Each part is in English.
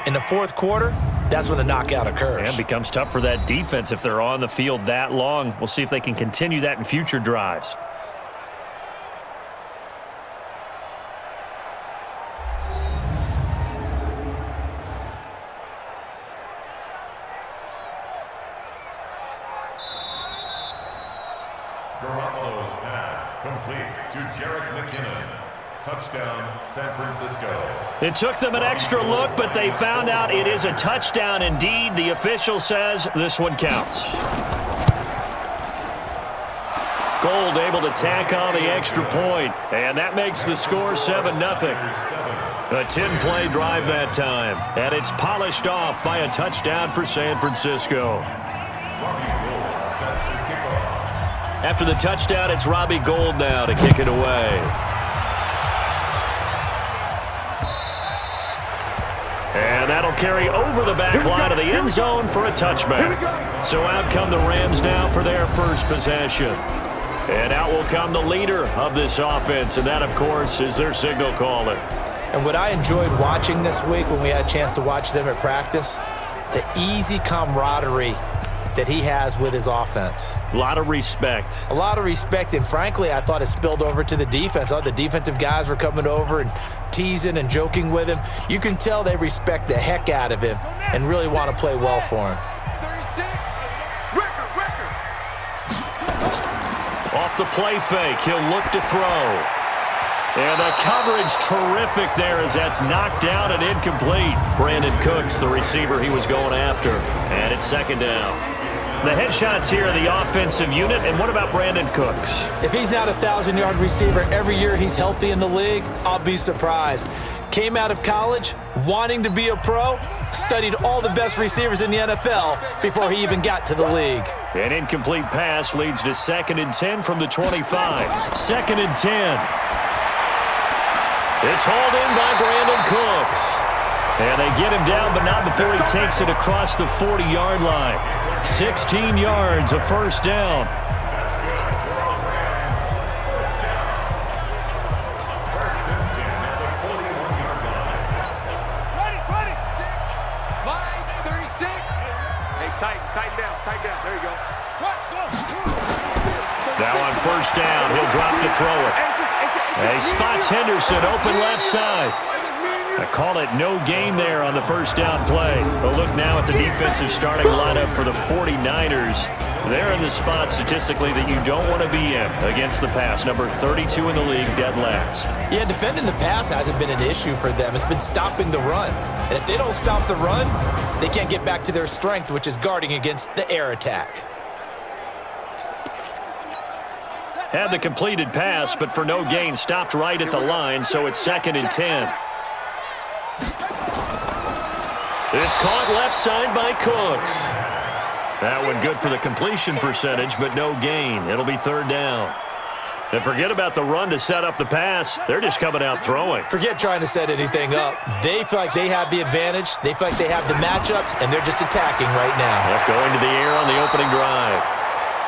In the fourth quarter, that's when the knockout occurs. And becomes tough for that defense if they're on the field that long. We'll see if they can continue that in future drives. Garoppolo's pass complete to Jerick McKinnon. Touchdown, San Francisco. It took them an extra look, but they found out it is a touchdown indeed. The official says this one counts. Gold able to tack on the extra point, and that makes the score 7-0. A 10-play drive that time, and it's polished off by a touchdown for San Francisco. After the touchdown, it's Robbie Gould now to kick it away. And that'll carry over the back line of the end zone for a touchback. So out come the Rams now for their first possession. And out will come the leader of this offense, and that, of course, is their signal caller. And what I enjoyed watching this week when we had a chance to watch them at practice, the easy camaraderie that he has with his offense. A lot of respect. A lot of respect, and frankly, I thought it spilled over to the defense. All the defensive guys were coming over and teasing and joking with him. You can tell they respect the heck out of him and really want to play well for him. Off the play fake, he'll look to throw. And the coverage terrific there as that's knocked down and incomplete. Brandon Cooks, the receiver he was going after. And it's second down. The headshots here are the offensive unit. And what about Brandon Cooks? If he's not a 1,000-yard receiver every year he's healthy in the league, I'll be surprised. Came out of college wanting to be a pro, studied all the best receivers in the NFL before he even got to the league. An incomplete pass leads to 2nd and 10 from the 25. 2nd and 10. It's hauled in by Brandon Cooks. And they get him down, but not before he takes it across the 40-yard line. 16 yards, a first down. Tight down. There you go. Now on first down, he'll drop to throw it. He spots Henderson open left side. I call it no gain there on the first down play. A look now at the defensive starting lineup for the 49ers. They're in the spot statistically that you don't want to be in against the pass. Number 32 in the league, dead last. Yeah, defending the pass hasn't been an issue for them. It's been stopping the run. And if they don't stop the run, they can't get back to their strength, which is guarding against the air attack. Had the completed pass, but for no gain, stopped right at the line, so it's 2nd and 10. It's caught left side by Cooks. That one good for the completion percentage, but no gain. It'll be 3rd down. And forget about the run to set up the pass. They're just coming out throwing. Forget trying to set anything up. They feel like they have the advantage. They feel like they have the matchups, and they're just attacking right now. Yep, going to the air on the opening drive.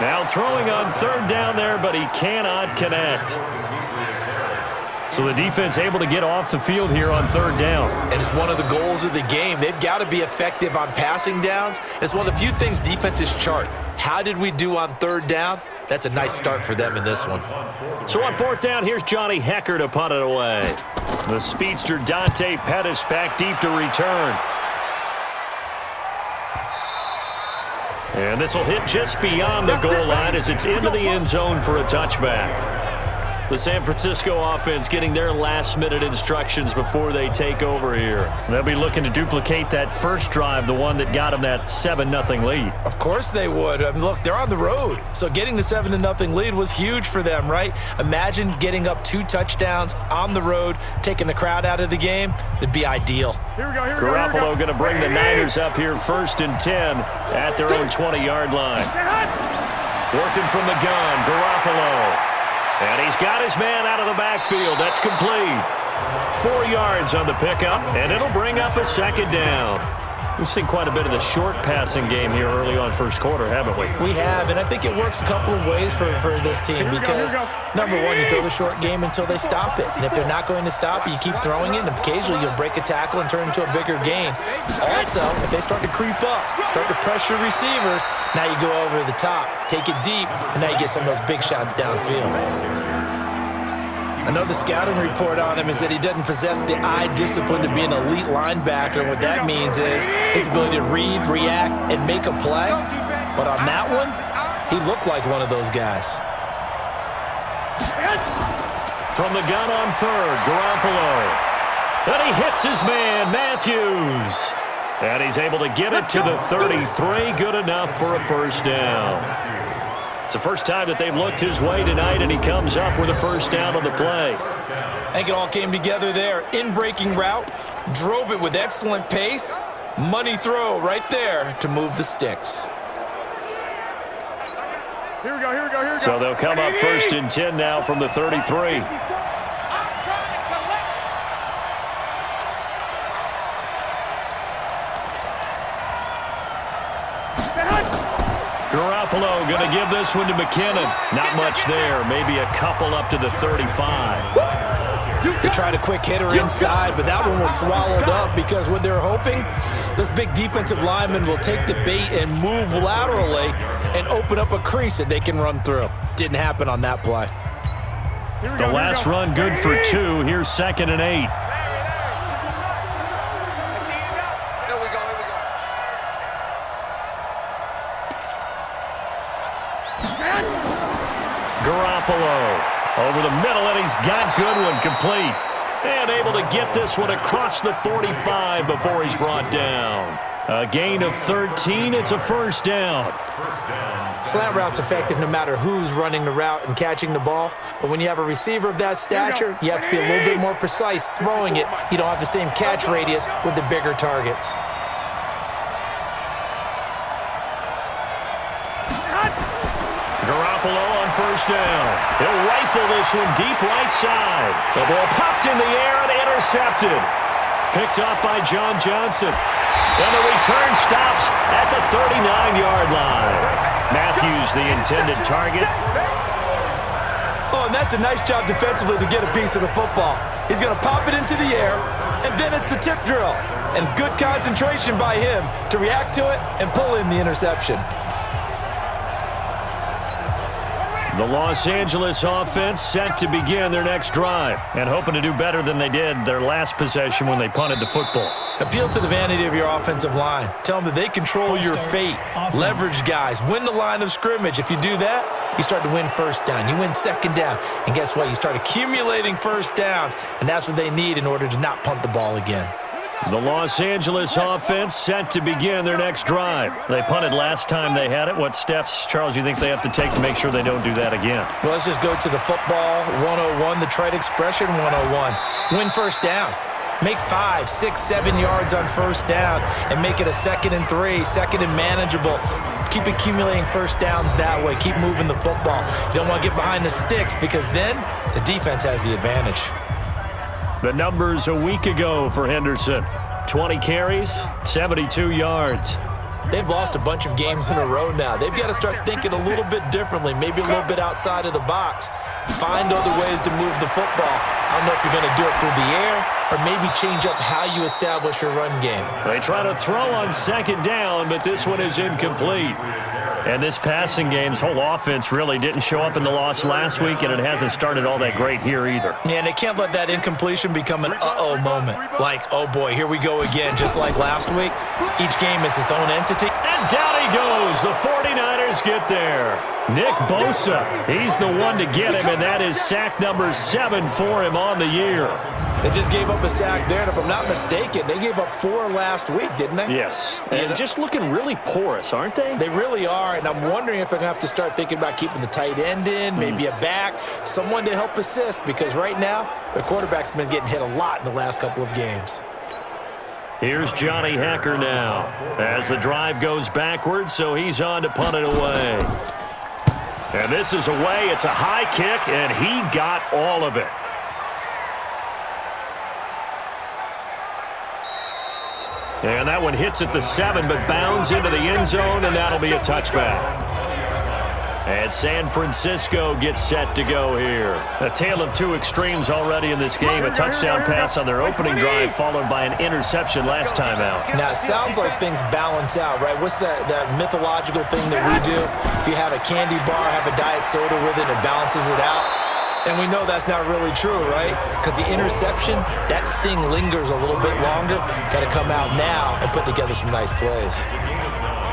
Now throwing on 3rd down there, but he cannot connect. So the defense able to get off the field here on 3rd down. And it's one of the goals of the game. They've got to be effective on passing downs. It's one of the few things defenses chart. How did we do on 3rd down? That's a nice start for them in this one. So on 4th down, here's Johnny Hecker to punt it away. The speedster Dante Pettis back deep to return. And this will hit just beyond the goal line as it's into the end zone for a touchback. The San Francisco offense getting their last-minute instructions before they take over here. They'll be looking to duplicate that first drive, the one that got them that 7-0 lead. Of course they would. I mean, look, they're on the road. So getting the 7-0 lead was huge for them, right? Imagine getting up 2 touchdowns on the road, taking the crowd out of the game. It'd be ideal. Garoppolo going to bring the Niners up here 1st and 10 at their own 20-yard line. Working from the gun, Garoppolo. And he's got his man out of the backfield. That's complete. 4 yards on the pickup, and it'll bring up a 2nd down. We've seen quite a bit of the short passing game here early on first quarter, haven't we? We have, and I think it works a couple of ways for this team because, number one, you throw the short game until they stop it. And if they're not going to stop it, you keep throwing it, and occasionally you'll break a tackle and turn it into a bigger gain. Also, if they start to creep up, start to pressure receivers, now you go over the top, take it deep, and now you get some of those big shots downfield. Another scouting report on him is that he doesn't possess the eye discipline to be an elite linebacker. And what that means is his ability to read, react, and make a play. But on that one, he looked like one of those guys. From the gun on third, Garoppolo. And he hits his man, Matthews. And he's able to get it to the 33. Good enough for a first down. It's the first time that they've looked his way tonight, and he comes up with a first down on the play. I think it all came together there. In-breaking route, drove it with excellent pace. Money throw right there to move the sticks. Here we go. So they'll come up first and 10 now from the 33. Garoppolo going to give this one to McKinnon. Not much there. Maybe a couple up to the 35. They tried a quick hitter inside, but that one was swallowed up because what they're hoping, this big defensive lineman will take the bait and move laterally and open up a crease that they can run through. Didn't happen on that play. The last run good for 2. Here's 2nd and 8. Garoppolo over the middle, and he's got Goodwin complete. And able to get this one across the 45 before he's brought down. A gain of 13. It's a first down. Slant route's effective no matter who's running the route and catching the ball. But when you have a receiver of that stature, you have to be a little bit more precise throwing it. You don't have the same catch radius with the bigger targets. Garoppolo on first down. He'll rifle this one deep right side. The ball popped in the air and intercepted. Picked up by John Johnson. And the return stops at the 39-yard line. Matthews, the intended target. Oh, and that's a nice job defensively to get a piece of the football. He's going to pop it into the air, and then it's the tip drill. And good concentration by him to react to it and pull in the interception. The Los Angeles offense set to begin their next drive and hoping to do better than they did their last possession when they punted the football. Appeal to the vanity of your offensive line. Tell them that they control your fate. Leverage guys. Win the line of scrimmage. If you do that, you start to win first down. You win second down. And guess what? You start accumulating first downs. And that's what they need in order to not punt the ball again. The Los Angeles offense set to begin their next drive. They punted last time they had it. What steps, Charles, you think they have to take to make sure they don't do that again? Well, let's just go to the football 101, the trite expression 101. Win first down. Make 5, 6, 7 yards on first down and make it a 2nd and 3, 2nd and manageable. Keep accumulating first downs that way. Keep moving the football. You don't want to get behind the sticks because then the defense has the advantage. The numbers a week ago for Henderson. 20 carries, 72 yards. They've lost a bunch of games in a row now. They've got to start thinking a little bit differently, maybe a little bit outside of the box. Find other ways to move the football. I don't know if you're going to do it through the air or maybe change up how you establish your run game. They try to throw on second down, but this one is incomplete. And this passing game's whole offense really didn't show up in the loss last week, and it hasn't started all that great here either. Yeah, and they can't let that incompletion become an uh-oh moment. Like, oh boy, here we go again, just like last week. Each game is its own entity. And down he goes. The 49ers get there. Nick Bosa, he's the one to get him, and that is sack number 7 for him on the year. They just gave up a sack there, and if I'm not mistaken, they gave up 4 last week, didn't they? Yes, and just looking really porous, aren't they? They really are, and I'm wondering if they're going to have to start thinking about keeping the tight end in, maybe a back, someone to help assist, because right now, their quarterback's been getting hit a lot in the last couple of games. Here's Johnny Hacker now as the drive goes backwards, so he's on to punt it away. And this is away. It's a high kick, and he got all of it. And that one hits at the 7, but bounds into the end zone, and that'll be a touchback. And San Francisco gets set to go here. A tale of two extremes already in this game. A touchdown pass on their opening drive, followed by an interception last time out. Now, it sounds like things balance out, right? What's that mythological thing that we do? If you have a candy bar, have a diet soda with it, it balances it out. And we know that's not really true, right? Because the interception, that sting lingers a little bit longer. Got to come out now and put together some nice plays.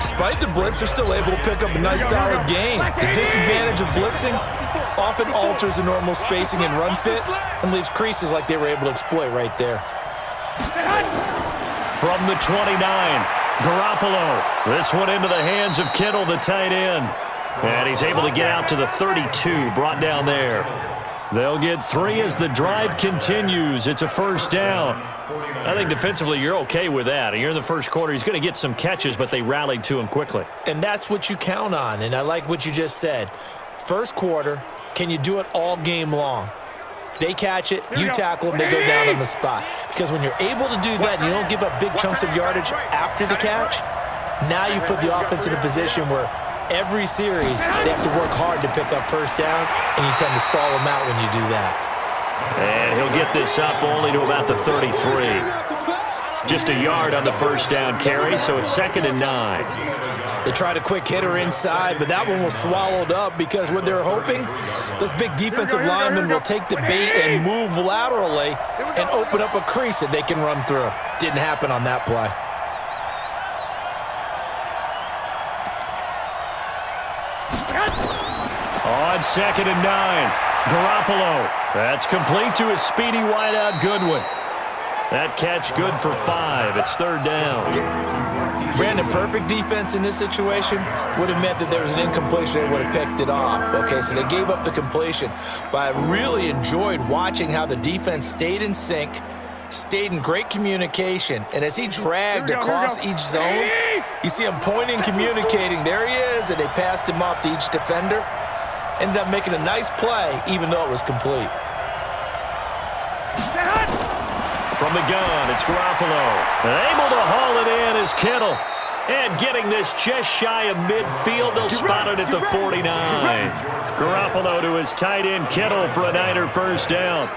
Despite the blitz, they're still able to pick up a nice, solid gain. The disadvantage of blitzing often alters the normal spacing and run fits and leaves creases like they were able to exploit right there. From the 29, Garoppolo. This one into the hands of Kittle, the tight end. And he's able to get out to the 32, brought down there. They'll get 3 as the drive continues. It's a first down. I think defensively you're okay with that. You're in the first quarter. He's going to get some catches, but they rallied to him quickly. And that's what you count on, and I like what you just said. First quarter, can you do it all game long? They catch it, you tackle them, they go down on the spot. Because when you're able to do that and you don't give up big chunks of yardage after the catch, now you put the offense in a position where every series they have to work hard to pick up first downs, and you tend to stall them out when you do that. And he'll get this up only to about the 33. Just a yard on the first down carry, so it's 2nd and 9. They tried a quick hitter inside, but that one was swallowed up because what they're hoping, those big defensive linemen will take the bait and move laterally and open up a crease that they can run through. Didn't happen on that play. On 2nd and 9, Garoppolo. That's complete to his speedy wideout Goodwin. That catch good for 5. It's 3rd down. Brandon, perfect defense in this situation would have meant that there was an incompletion. They would have picked it off. Okay, so they gave up the completion. But I really enjoyed watching how the defense stayed in sync, stayed in great communication, and as he dragged across each zone, you see him pointing, communicating. There he is, and they passed him off to each defender. Ended up making a nice play, even though it was complete. From the gun, it's Garoppolo. Able to haul it in is Kittle. And getting this just shy of midfield, they'll spot it at the 49. Garoppolo to his tight end Kittle for a Niner first down.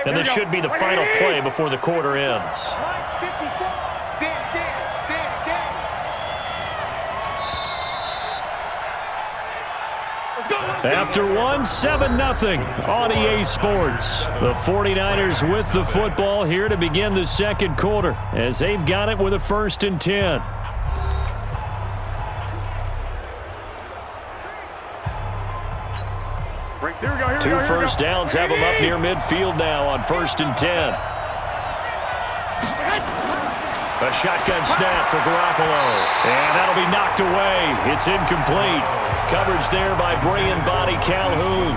And this should be the final play before the quarter ends. After one, 7-0 on EA Sports. The 49ers with the football here to begin the second quarter as they've got it with a 1st and 10. Two first downs have them up near midfield now on 1st and 10. A shotgun snap for Garoppolo. And that'll be knocked away. It's incomplete. Coverage there by Body Calhoun.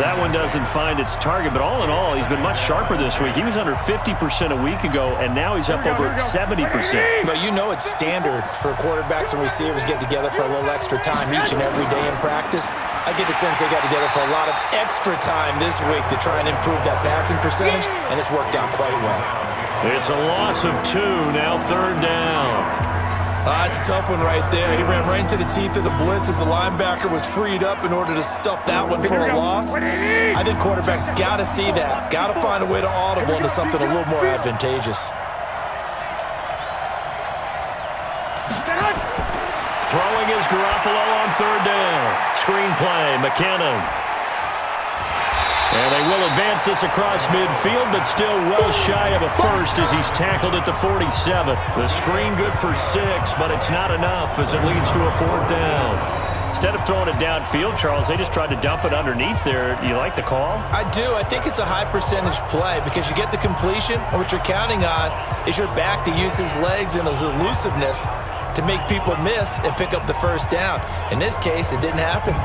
That one doesn't find its target, but all in all, he's been much sharper this week. He was under 50% a week ago, and now he's up over 70%. But you know it's standard for quarterbacks and receivers get together for a little extra time each and every day in practice. I get the sense they got together for a lot of extra time this week to try and improve that passing percentage, and it's worked out quite well. It's a loss of 2, now 3rd down. It's a tough one right there. He ran right into the teeth of the blitz as the linebacker was freed up in order to stuff that one for a loss. I think quarterbacks got to see that. Got to find a way to audible into something a little more advantageous. Throwing is Garoppolo on 3rd down. Screenplay, McKinnon. And they will advance this across midfield, but still well shy of a first as he's tackled at the 47. The screen good for 6, but it's not enough as it leads to a 4th down. Instead of throwing it downfield, Charles, they just tried to dump it underneath there. You like the call? I do. I think it's a high percentage play because you get the completion, and what you're counting on is your back to use his legs and his elusiveness to make people miss and pick up the first down. In this case, it didn't happen.